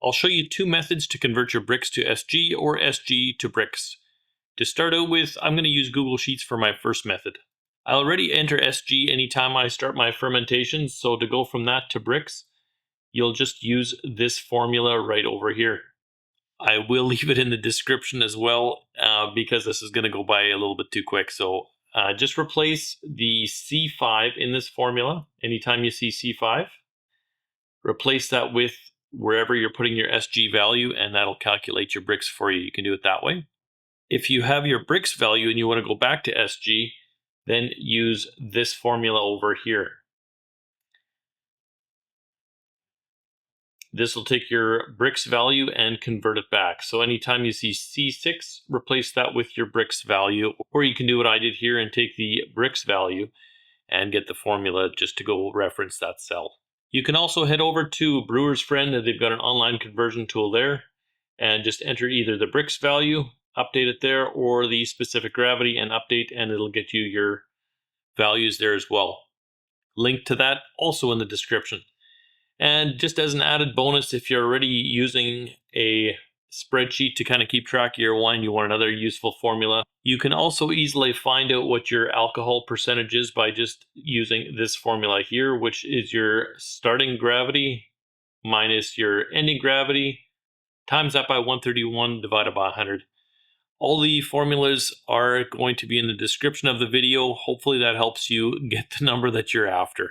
I'll show you two methods to convert your Brix to SG or SG to Brix. To start out with, I'm going to use Google Sheets for my first method. I already enter SG anytime I start my fermentation, so to go from that to Brix, you'll just use this formula right over here. I will leave it in the description as well because this is going to go by a little bit too quick. So just replace the C5 in this formula. Anytime you see C5, replace that with wherever you're putting your SG value, and that'll calculate your Brix for you. You can do it that way. If you have your Brix value and you want to go back to SG, then use this formula over here. This will take your Brix value and convert it back. So anytime you see C6, replace that with your Brix value, or you can do what I did here and take the Brix value and get the formula just to go reference that cell. You can also head over to Brewers Friend, and they've got an online conversion tool there, and just enter either the Brix value, update it there, or the specific gravity and update, and it'll get you your values there as well. Link to that also in the description. And just as an added bonus, if you're already using a spreadsheet to kind of keep track of your wine, you want another useful formula, you can also easily find out what your alcohol percentage is by just using this formula here, which is your starting gravity minus your ending gravity times that by 131 divided by 100. All the formulas are going to be in the description of the video. Hopefully that helps you get the number that you're after.